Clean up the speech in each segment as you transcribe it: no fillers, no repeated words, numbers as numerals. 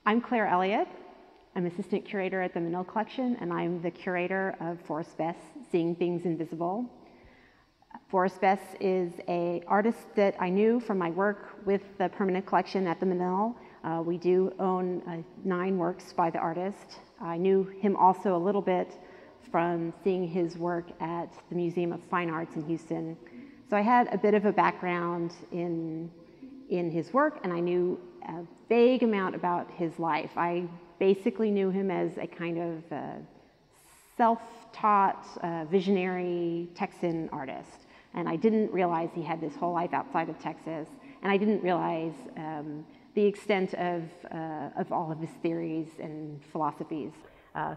I'm Clare Elliott. I'm assistant curator at the Menil collection, and I'm the curator of Forrest Bess, Seeing Things Invisible. Forrest Bess is an artist that I knew from my work with the permanent collection at the Menil. We do own 9 works by the artist. I knew him also a little bit from seeing his work at the Museum of Fine Arts in Houston. So I had a bit of a background in his work, and I knew a vague amount about his life. I basically knew him as a kind of self-taught, visionary Texan artist. And I didn't realize he had this whole life outside of Texas. And I didn't realize the extent of all of his theories and philosophies.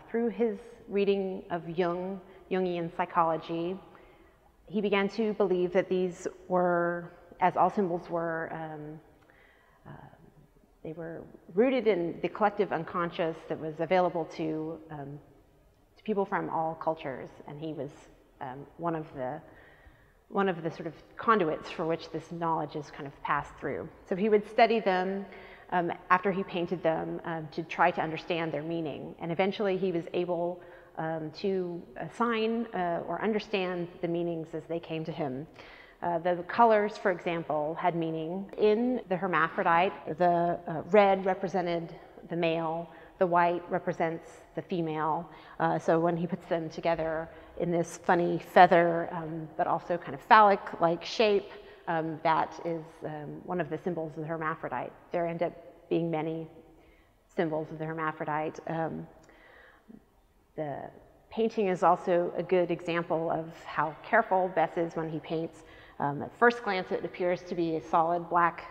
Through his reading of Jungian psychology, he began to believe that these were, as all symbols were, they were rooted in the collective unconscious that was available to people from all cultures, and he was one of the sort of conduits for which this knowledge is kind of passed through. So he would study them after he painted them to try to understand their meaning, and eventually he was able to assign or understand the meanings as they came to him. The colors, for example, had meaning. In the hermaphrodite, the red represented the male, the white represents the female. So when he puts them together in this funny feather, but also kind of phallic-like shape, that is one of the symbols of the hermaphrodite. There end up being many symbols of the hermaphrodite. The painting is also a good example of how careful Bess is when he paints. At first glance, it appears to be a solid black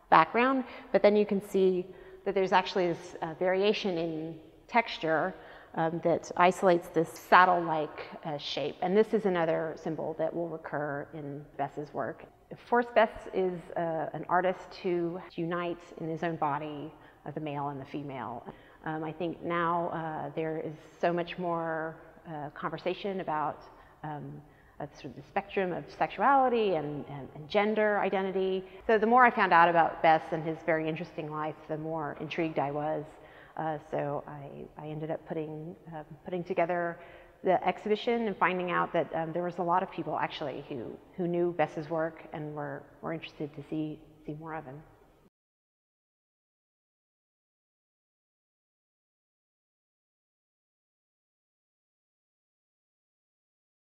background, but then you can see that there's actually this variation in texture that isolates this saddle-like shape. And this is another symbol that will recur in Bess's work. Forrest Bess is an artist who unites in his own body the male and the female. I think now there is so much more conversation about sort of the spectrum of sexuality and gender identity. So the more I found out about Bess and his very interesting life, the more intrigued I was. So I ended up putting together the exhibition and finding out that there was a lot of people actually who knew Bess's work and were interested to see more of him.